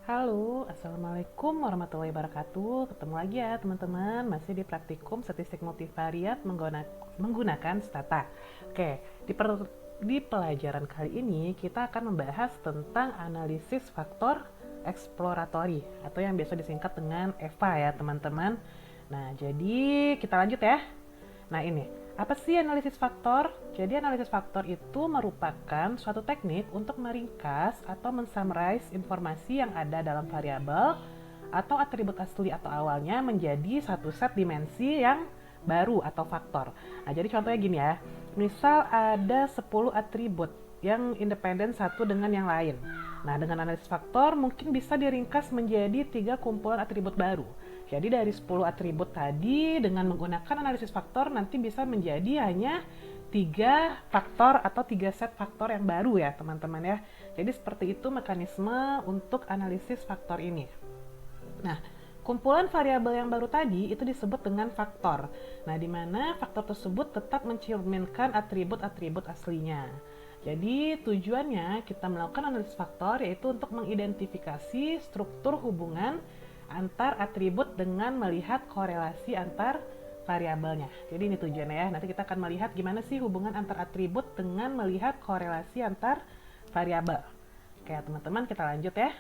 Halo, Assalamualaikum warahmatullahi wabarakatuh. Ketemu lagi ya teman-teman, masih di praktikum statistik multivariat menggunakan stata. Oke, di pelajaran kali ini kita akan membahas tentang analisis faktor eksploratori atau yang biasa disingkat dengan EVA ya teman-teman. Nah, jadi kita lanjut ya. Nah ini, apa sih analisis faktor? Jadi analisis faktor itu merupakan suatu teknik untuk meringkas atau mensummarize informasi yang ada dalam variabel atau atribut asli atau awalnya menjadi satu set dimensi yang baru atau faktor. Nah, jadi contohnya gini ya. Misal ada 10 atribut yang independen satu dengan yang lain. Nah, dengan analisis faktor mungkin bisa diringkas menjadi 3 kumpulan atribut baru. Jadi dari 10 atribut tadi dengan menggunakan analisis faktor nanti bisa menjadi hanya 3 faktor atau 3 set faktor yang baru ya teman-teman ya. Jadi seperti itu mekanisme untuk analisis faktor ini. Nah, kumpulan variabel yang baru tadi itu disebut dengan faktor. Nah, di mana faktor tersebut tetap mencerminkan atribut-atribut aslinya. Jadi, tujuannya kita melakukan analisis faktor yaitu untuk mengidentifikasi struktur hubungan antar atribut dengan melihat korelasi antar variabelnya. Jadi ini tujuannya ya. Nanti kita akan melihat gimana sih hubungan antar atribut dengan melihat korelasi antar variabel. Oke, teman-teman kita lanjut ya.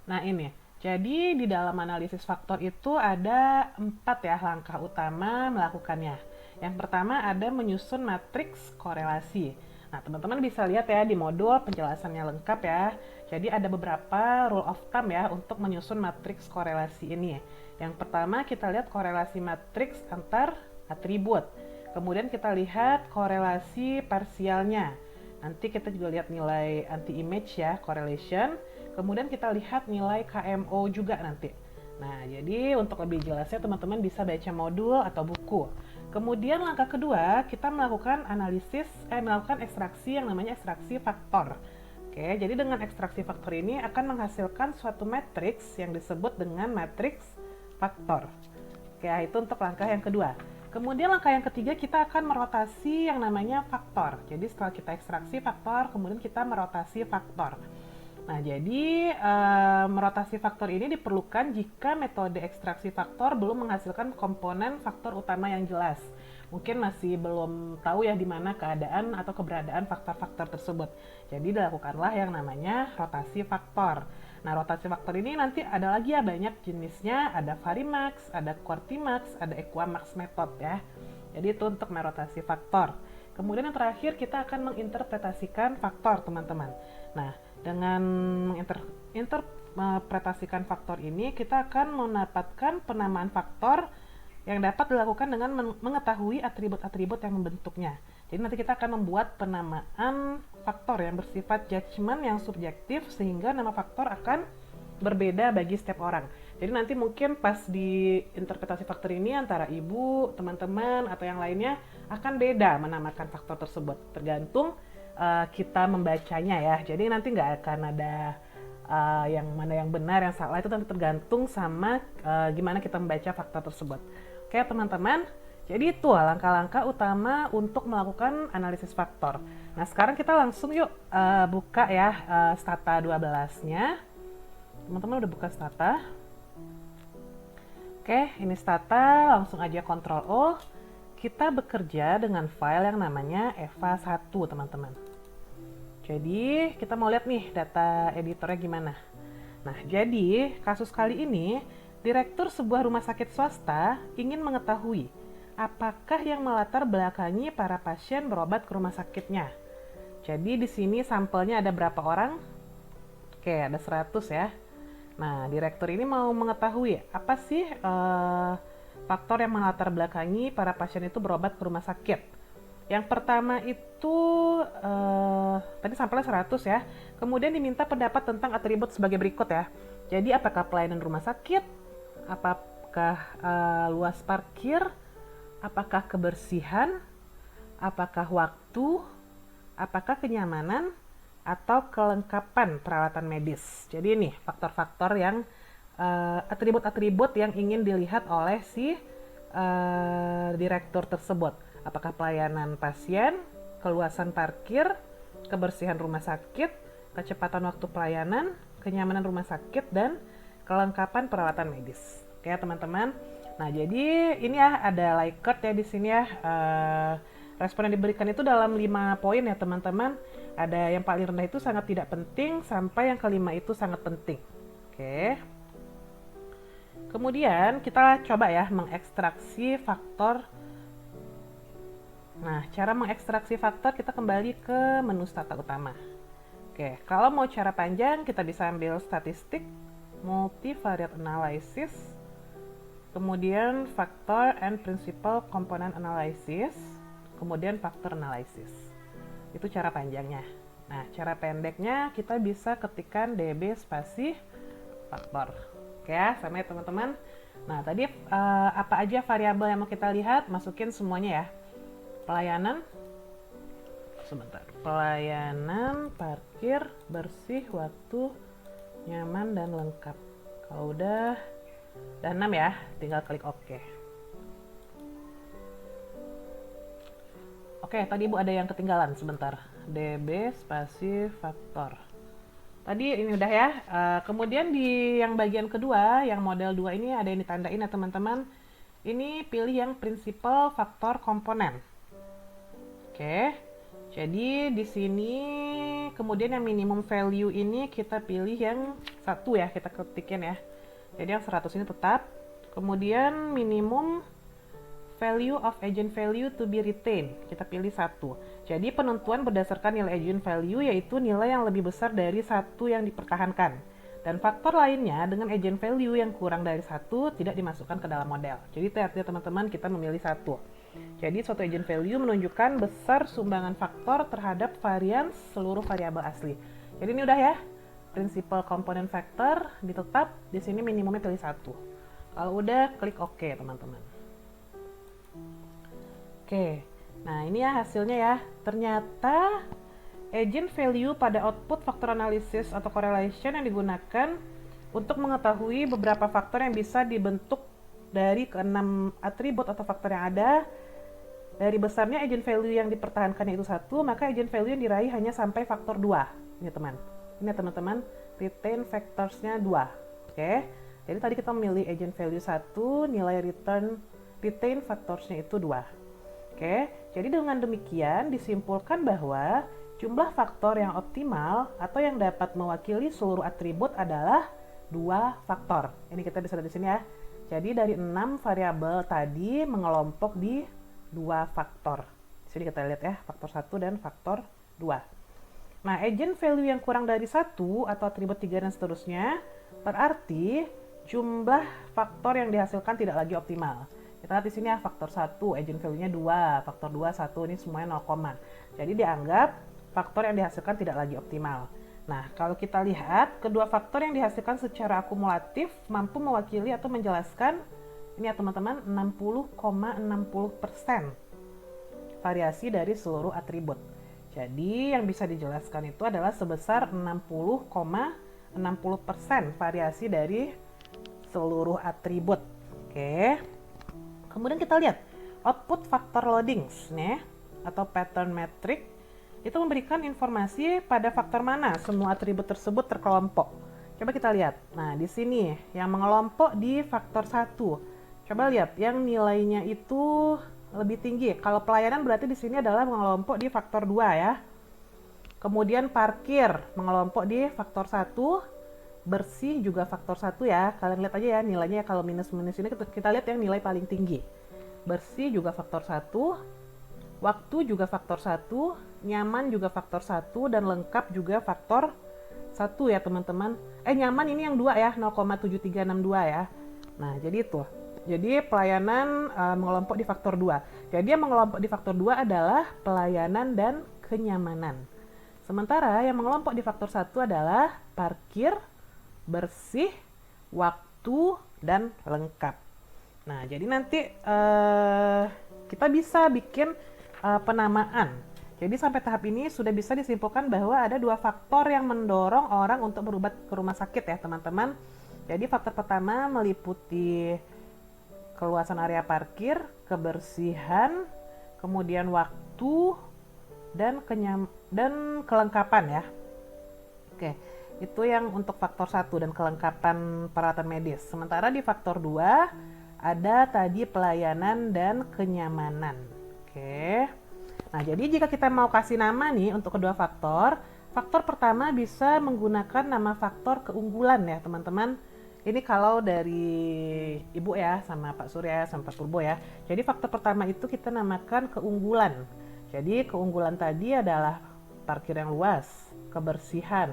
Nah ini, jadi di dalam analisis faktor itu ada 4 ya langkah utama melakukannya. Yang pertama ada menyusun matriks korelasi. Nah teman-teman bisa lihat ya di modul penjelasannya lengkap ya. Jadi ada beberapa rule of thumb ya untuk menyusun matriks korelasi ini. Yang pertama kita lihat korelasi matriks antar atribut. Kemudian kita lihat korelasi parsialnya. Nanti kita juga lihat nilai anti-image ya, correlation. Kemudian kita lihat nilai KMO juga nanti. Nah, jadi untuk lebih jelasnya teman-teman bisa baca modul atau buku. Kemudian langkah kedua, kita melakukan melakukan ekstraksi yang namanya ekstraksi faktor. Oke, jadi dengan ekstraksi faktor ini akan menghasilkan suatu matriks yang disebut dengan matriks faktor. Oke, itu untuk langkah yang kedua. Kemudian langkah yang ketiga kita akan merotasi yang namanya faktor. Jadi setelah kita ekstraksi faktor, kemudian kita merotasi faktor. Nah, jadi merotasi faktor ini diperlukan jika metode ekstraksi faktor belum menghasilkan komponen faktor utama yang jelas. Mungkin masih belum tahu ya di mana keadaan atau keberadaan faktor-faktor tersebut. Jadi dilakukanlah yang namanya rotasi faktor. Nah, rotasi faktor ini nanti ada lagi ya banyak jenisnya, ada Varimax, ada Quartimax, ada Equamax method ya. Jadi itu untuk merotasi faktor. Kemudian yang terakhir kita akan menginterpretasikan faktor, teman-teman. Nah, dengan menginterpretasikan faktor ini, kita akan mendapatkan penamaan faktor yang dapat dilakukan dengan mengetahui atribut-atribut yang membentuknya. Jadi nanti kita akan membuat penamaan faktor yang bersifat judgement yang subjektif sehingga nama faktor akan berbeda bagi setiap orang. Jadi nanti mungkin pas di interpretasi faktor ini antara ibu, teman-teman, atau yang lainnya akan beda menamakan faktor tersebut. Tergantung kita membacanya ya. Jadi nanti nggak akan ada yang mana yang benar, yang salah, itu nanti tergantung sama gimana kita membaca faktor tersebut. Oke teman-teman, jadi itu langkah-langkah utama untuk melakukan analisis faktor. Nah sekarang kita langsung yuk buka ya stata 12-nya. Teman-teman udah buka stata? Oke, ini stata, langsung aja Ctrl O. Kita bekerja dengan file yang namanya eva1 teman-teman. Jadi kita mau lihat nih data editornya gimana. Nah jadi kasus kali ini direktur sebuah rumah sakit swasta ingin mengetahui apakah yang melatar belakangi para pasien berobat ke rumah sakitnya. Jadi di sini sampelnya ada berapa orang? Oke, ada 100 ya. Nah, direktur ini mau mengetahui apa sih faktor yang melatar belakangi para pasien itu berobat ke rumah sakit. Yang pertama itu tadi sampelnya 100 ya. Kemudian diminta pendapat tentang atribut sebagai berikut ya. Jadi apakah pelayanan rumah sakit, apakah luas parkir, apakah kebersihan, apakah waktu, apakah kenyamanan, atau kelengkapan peralatan medis. Jadi ini faktor-faktor yang atribut-atribut yang ingin dilihat oleh si direktur tersebut. Apakah pelayanan pasien, keluasan parkir, kebersihan rumah sakit, kecepatan waktu pelayanan, kenyamanan rumah sakit, dan kelengkapan perawatan medis. Oke ya teman-teman. Nah jadi ini ya ada Likert ya di sini ya. Respon yang diberikan itu dalam 5 poin ya teman-teman. Ada yang paling rendah itu sangat tidak penting sampai yang kelima itu sangat penting. Oke. Kemudian kita coba ya mengekstraksi faktor. Nah, cara mengekstraksi faktor kita kembali ke menu stata utama. Oke, kalau mau cara panjang kita bisa ambil statistik, multivariate analysis, kemudian factor and principal component analysis, kemudian factor analysis. Itu cara panjangnya. Nah, cara pendeknya kita bisa ketikkan DB spasi faktor. Oke ya, sama ya teman-teman. Nah, tadi apa aja variabel yang mau kita lihat, masukin semuanya ya. Pelayanan, sebentar. Pelayanan, parkir, bersih, waktu, nyaman, dan lengkap. Kalau udah 6 ya, tinggal klik OK. Oke, tadi Ibu ada yang ketinggalan sebentar. DB spasi faktor. Tadi ini udah ya. Kemudian di yang bagian kedua, yang model 2 ini ada yang ditandain ya teman-teman. Ini pilih yang principal faktor komponen. Oke. Jadi di sini kemudian yang minimum value ini kita pilih yang 1 ya, kita ketikin ya. Jadi yang 100 ini tetap. Kemudian minimum value of agent value to be retained, kita pilih 1. Jadi penentuan berdasarkan nilai agent value yaitu nilai yang lebih besar dari 1 yang dipertahankan. Dan faktor lainnya dengan agent value yang kurang dari 1 tidak dimasukkan ke dalam model. Jadi artinya teman-teman kita memilih 1. Jadi suatu agent value menunjukkan besar sumbangan faktor terhadap varians seluruh variabel asli. Jadi ini udah ya. Principal component factor ditetap, di sini minimumnya pilih 1. Kalau udah klik OK teman-teman. Oke, nah ini ya hasilnya ya. Ternyata agent value pada output faktor analysis atau correlation yang digunakan untuk mengetahui beberapa faktor yang bisa dibentuk dari ke-6 atribut atau faktor yang ada. Dari besarnya agent value yang dipertahankannya itu 1, maka agent value yang diraih hanya sampai faktor 2. Ini teman. Ini teman-teman, retain factorsnya 2. Oke. Jadi tadi kita memilih agent value 1, nilai retain factorsnya itu 2. Oke, jadi dengan demikian disimpulkan bahwa jumlah faktor yang optimal atau yang dapat mewakili seluruh atribut adalah 2 faktor. Ini kita bisa lihat di sini ya. Jadi dari 6 variabel tadi mengelompok di 2 faktor. Di sini kita lihat ya, faktor 1 dan faktor 2. Nah, agent value yang kurang dari 1 atau atribut 3 dan seterusnya berarti jumlah faktor yang dihasilkan tidak lagi optimal. Kita lihat di sini ya, faktor 1, agent value-nya 2, faktor 2, 1, ini semuanya 0, jadi dianggap faktor yang dihasilkan tidak lagi optimal. Nah, kalau kita lihat, kedua faktor yang dihasilkan secara akumulatif mampu mewakili atau menjelaskan, ini ya teman-teman, 60,60% variasi dari seluruh atribut. Jadi, yang bisa dijelaskan itu adalah sebesar 60,60% variasi dari seluruh atribut. Oke. Kemudian kita lihat output factor loadings nih atau pattern metric itu memberikan informasi pada faktor mana semua atribut tersebut terkelompok. Coba kita lihat. Nah, di sini yang mengelompok di faktor 1. Coba lihat yang nilainya itu lebih tinggi. Kalau pelayanan berarti di sini adalah mengelompok di faktor 2 ya. Kemudian parkir mengelompok di faktor 1. Bersih juga faktor 1 ya. Kalian lihat aja ya nilainya, kalau minus-minus ini kita lihat yang nilai paling tinggi. Bersih juga faktor 1, waktu juga faktor 1, nyaman juga faktor 1, dan lengkap juga faktor 1 ya teman-teman. Nyaman ini yang 2 ya, 0,7362 ya. Nah, jadi itu. Jadi pelayanan mengelompok di faktor 2. Jadi yang mengelompok di faktor 2 adalah pelayanan dan kenyamanan. Sementara yang mengelompok di faktor 1 adalah parkir, bersih, waktu, dan lengkap. Nah, jadi nanti kita bisa bikin penamaan. Jadi sampai tahap ini sudah bisa disimpulkan bahwa ada 2 faktor yang mendorong orang untuk berobat ke rumah sakit ya teman-teman. Jadi faktor pertama meliputi keluasan area parkir, kebersihan, kemudian waktu, dan kelengkapan ya. Oke. Itu yang untuk faktor 1 dan kelengkapan peralatan medis. Sementara di faktor 2 ada tadi pelayanan dan kenyamanan. Oke. Nah, jadi jika kita mau kasih nama nih untuk kedua faktor, faktor pertama bisa menggunakan nama faktor keunggulan ya teman-teman. Ini kalau dari Ibu ya, sama Pak Surya, sama Pak Purbo ya. Jadi faktor pertama itu kita namakan keunggulan. Jadi keunggulan tadi adalah parkir yang luas, kebersihan,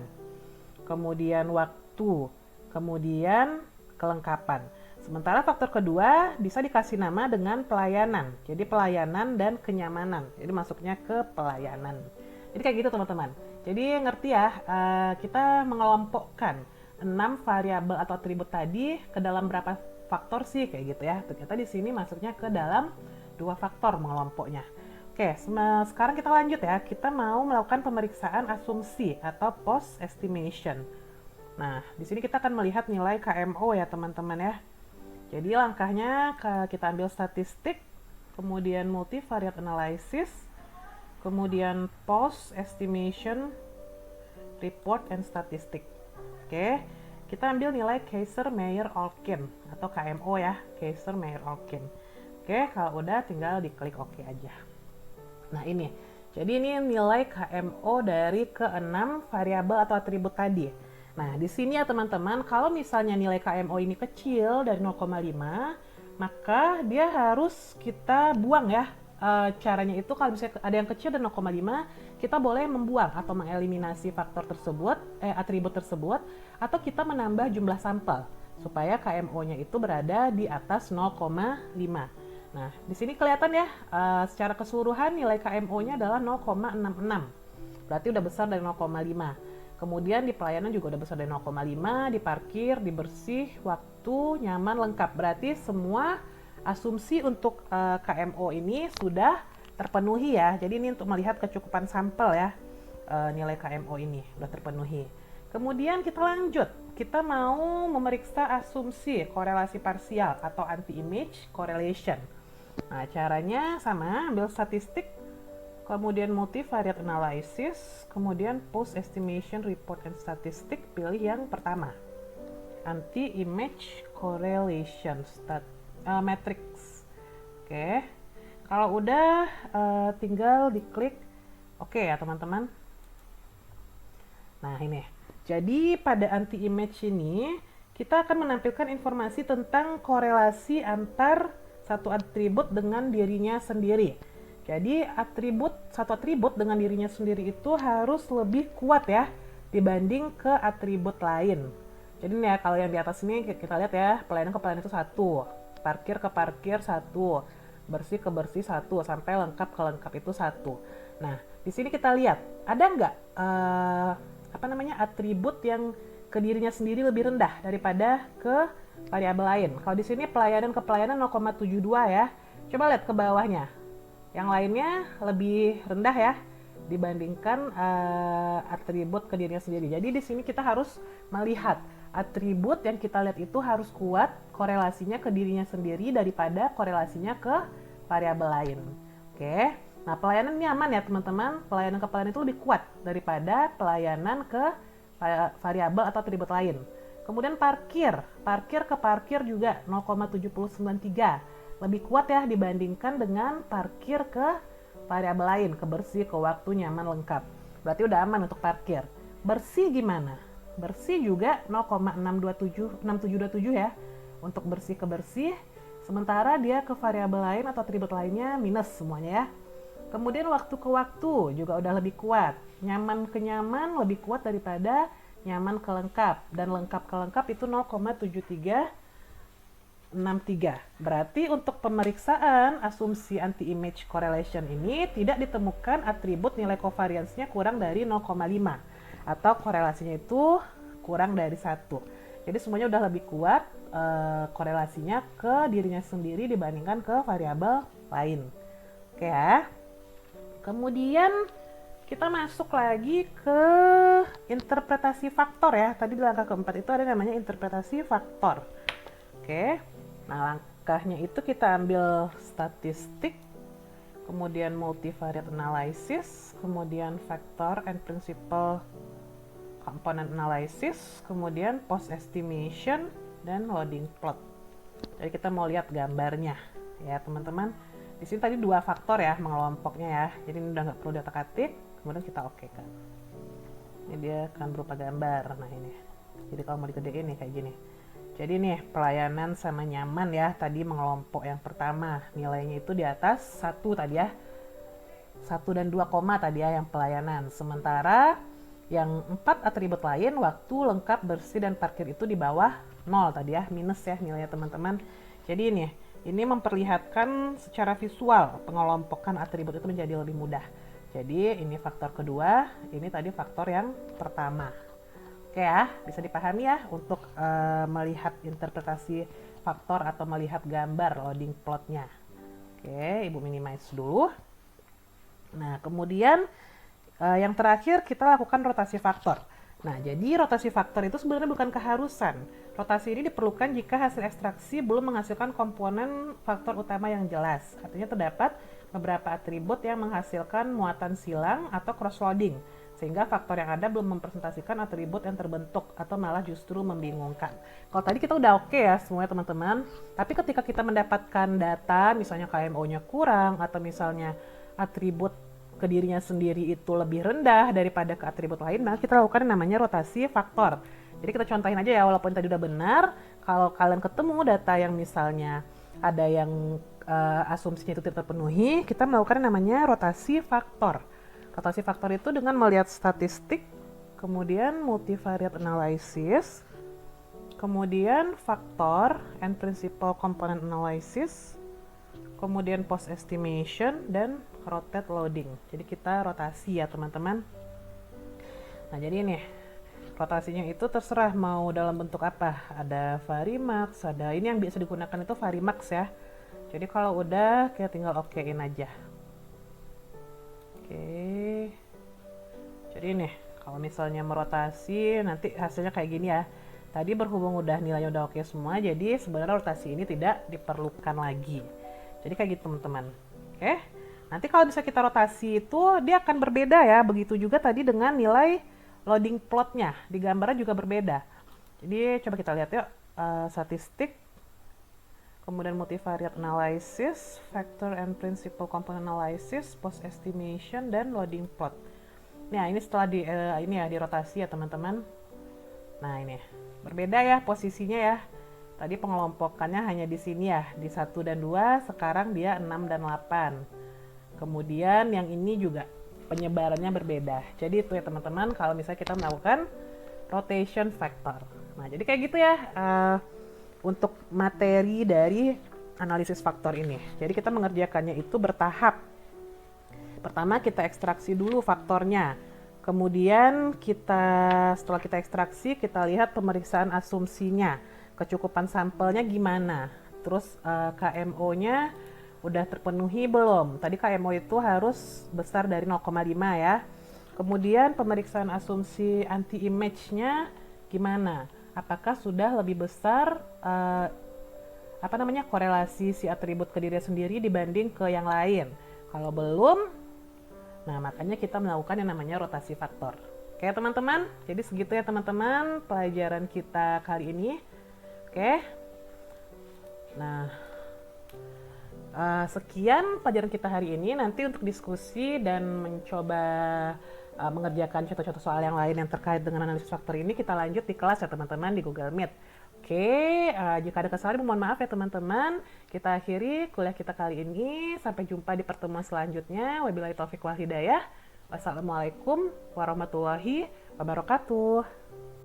kemudian waktu, kemudian kelengkapan. Sementara faktor kedua bisa dikasih nama dengan pelayanan. Jadi pelayanan dan kenyamanan. Jadi masuknya ke pelayanan. Jadi kayak gitu teman-teman. Jadi ngerti ya, kita mengelompokkan 6 variabel atau atribut tadi ke dalam berapa faktor sih kayak gitu ya. Ternyata di sini masuknya ke dalam 2 faktor mengelompoknya. Oke, sekarang kita lanjut ya. Kita mau melakukan pemeriksaan asumsi atau post estimation. Nah, di sini kita akan melihat nilai KMO ya teman-teman ya. Jadi langkahnya kita ambil statistik, kemudian multivariate analysis, kemudian post estimation, report and statistic. Oke, kita ambil nilai Kaiser-Meyer-Olkin atau KMO ya, Kaiser-Meyer-Olkin. Oke, kalau udah tinggal diklik OK aja. Nah ini, jadi ini nilai KMO dari ke-6 variabel atau atribut tadi. Nah di sini ya teman-teman, kalau misalnya nilai KMO ini kecil dari 0,5, maka dia harus kita buang ya. Caranya itu kalau misalnya ada yang kecil dan 0,5, kita boleh membuang atau mengeliminasi faktor tersebut, atribut tersebut, atau kita menambah jumlah sampel supaya KMO-nya itu berada di atas 0,5. Nah, di sini kelihatan ya, secara keseluruhan nilai KMO-nya adalah 0,66. Berarti udah besar dari 0,5. Kemudian di pelayanan juga udah besar dari 0,5, di parkir, di bersih, waktu, nyaman, lengkap. Berarti semua asumsi untuk KMO ini sudah terpenuhi ya. Jadi ini untuk melihat kecukupan sampel ya, nilai KMO ini sudah terpenuhi. Kemudian kita lanjut, kita mau memeriksa asumsi korelasi parsial atau anti-image correlation. Nah caranya sama, ambil statistik, kemudian multivariate analysis, kemudian post estimation report and statistic, pilih yang pertama, anti-image correlation matrix. Oke, kalau udah tinggal diklik oke ya teman-teman. Nah ini, jadi pada anti-image ini kita akan menampilkan informasi tentang korelasi antar satu atribut dengan dirinya sendiri. Jadi satu atribut dengan dirinya sendiri itu harus lebih kuat ya dibanding ke atribut lain. Jadi nih ya, kalau yang di atas ini kita lihat ya, pelayanan ke pelayanan itu 1, parkir ke parkir 1, bersih ke bersih 1, sampai lengkap ke lengkap itu 1. Nah, di sini kita lihat ada nggak atribut yang ke dirinya sendiri lebih rendah daripada ke variabel lain. Kalau di sini pelayanan ke pelayanan 0,72 ya. Coba lihat ke bawahnya. Yang lainnya lebih rendah ya dibandingkan atribut ke dirinya sendiri. Jadi di sini kita harus melihat atribut yang kita lihat itu harus kuat korelasinya ke dirinya sendiri daripada korelasinya ke variabel lain. Oke. Nah, pelayanan ini aman ya teman-teman. Pelayanan ke pelayanan itu lebih kuat daripada pelayanan ke variabel atau atribut lain. Kemudian parkir ke parkir juga 0,793. Lebih kuat ya dibandingkan dengan parkir ke variabel lain, ke bersih, ke waktu, nyaman, lengkap. Berarti udah aman untuk parkir. Bersih gimana? Bersih juga 0,627 ya untuk bersih ke bersih, sementara dia ke variabel lain atau atribut lainnya minus semuanya ya. Kemudian waktu ke waktu juga udah lebih kuat. Nyaman ke nyaman lebih kuat daripada nyaman ke lengkap, dan lengkap ke lengkap itu 0,7363. Berarti untuk pemeriksaan asumsi anti-image correlation ini tidak ditemukan atribut nilai covariance-nya kurang dari 0,5 atau korelasinya itu kurang dari 1. Jadi semuanya udah lebih kuat korelasinya ke dirinya sendiri dibandingkan ke variabel lain. Oke ya. Kemudian kita masuk lagi ke interpretasi faktor ya. Tadi di langkah keempat itu ada namanya interpretasi faktor. Oke. Nah, langkahnya itu kita ambil statistik, kemudian multivariate analysis, kemudian factor and principal component analysis, kemudian post estimation, dan loading plot. Jadi kita mau lihat gambarnya ya teman-teman. Di sini tadi 2 faktor ya mengelompoknya ya. Jadi ini udah nggak perlu data ketik, kemudian kita oke kan. Ini dia akan berupa gambar. Nah ini. Jadi kalau mau digedein nih kayak gini. Jadi nih pelayanan sama nyaman ya. Tadi mengelompok yang pertama nilainya itu di atas 1 tadi ya. 1 dan 2 koma tadi ya yang pelayanan. Sementara yang 4 atribut lain waktu, lengkap, bersih, dan parkir itu di bawah 0 tadi ya. Minus ya nilainya teman-teman. Jadi ini memperlihatkan secara visual pengelompokan atribut itu menjadi lebih mudah. Jadi ini faktor kedua, ini tadi faktor yang pertama. Oke ya, bisa dipahami ya untuk melihat interpretasi faktor atau melihat gambar loading plotnya. Oke, Ibu minimize dulu. Nah, kemudian yang terakhir kita lakukan rotasi faktor. Nah, jadi rotasi faktor itu sebenarnya bukan keharusan. Rotasi ini diperlukan jika hasil ekstraksi belum menghasilkan komponen faktor utama yang jelas. Artinya terdapat beberapa atribut yang menghasilkan muatan silang atau cross-loading, sehingga faktor yang ada belum mempresentasikan atribut yang terbentuk atau malah justru membingungkan. Kalau tadi kita udah oke ya semuanya teman-teman, tapi ketika kita mendapatkan data, misalnya KMO-nya kurang, atau misalnya atribut ke dirinya sendiri itu lebih rendah daripada ke atribut lain, maka kita lakukan yang namanya rotasi faktor. Jadi kita contohin aja ya, walaupun tadi udah benar, kalau kalian ketemu data yang misalnya ada yang asumsinya itu tidak terpenuhi, kita melakukan yang namanya rotasi faktor. Rotasi faktor itu dengan melihat statistik, kemudian multivariate analysis, kemudian faktor and principal component analysis, kemudian post estimation, dan rotate loading. Jadi kita rotasi ya teman-teman. Nah jadi ini rotasinya itu terserah mau dalam bentuk apa. Ada Varimax, ada ini yang biasa digunakan itu Varimax ya. Jadi kalau udah kita tinggal okein aja. Oke. Jadi nih kalau misalnya merotasi nanti hasilnya kayak gini ya. Tadi berhubung udah nilainya udah oke semua, jadi sebenarnya rotasi ini tidak diperlukan lagi. Jadi kayak gitu teman-teman. Oke. Nanti kalau bisa kita rotasi itu dia akan berbeda ya. Begitu juga tadi dengan nilai loading plotnya. Di gambarnya juga berbeda. Jadi coba kita lihat yuk. Statistik. Kemudian multivariate analysis. Factor and principal component analysis. Post estimation. Dan loading plot. Nah ini setelah dirotasi ya teman-teman. Nah ini. Berbeda ya posisinya ya. Tadi pengelompokannya hanya di sini ya. Di 1 dan 2. Sekarang dia 6 dan 8. Kemudian yang ini juga penyebarannya berbeda. Jadi itu ya teman-teman kalau misalnya kita melakukan rotation factor. Nah jadi kayak gitu ya untuk materi dari analisis faktor ini. Jadi kita mengerjakannya itu bertahap. Pertama kita ekstraksi dulu faktornya. Kemudian setelah kita ekstraksi kita lihat pemeriksaan asumsinya. Kecukupan sampelnya gimana. Terus KMO-nya udah terpenuhi belum? Tadi KMO itu harus besar dari 0,5 ya. Kemudian pemeriksaan asumsi anti-image-nya gimana? Apakah sudah lebih besar korelasi si atribut ke diri sendiri dibanding ke yang lain? Kalau belum, nah makanya kita melakukan yang namanya rotasi faktor. Oke teman-teman, jadi segitu ya teman-teman pelajaran kita kali ini. Oke. Nah, sekian pelajaran kita hari ini. Nanti untuk diskusi dan mencoba mengerjakan contoh-contoh soal yang lain yang terkait dengan analisis faktor ini kita lanjut di kelas ya teman-teman di Google Meet. Oke, jika ada kesalahan mohon maaf ya teman-teman. Kita akhiri kuliah kita kali ini. Sampai jumpa di pertemuan selanjutnya. Wabillahi taufiq wal hidayah. Wassalamualaikum warahmatullahi wabarakatuh.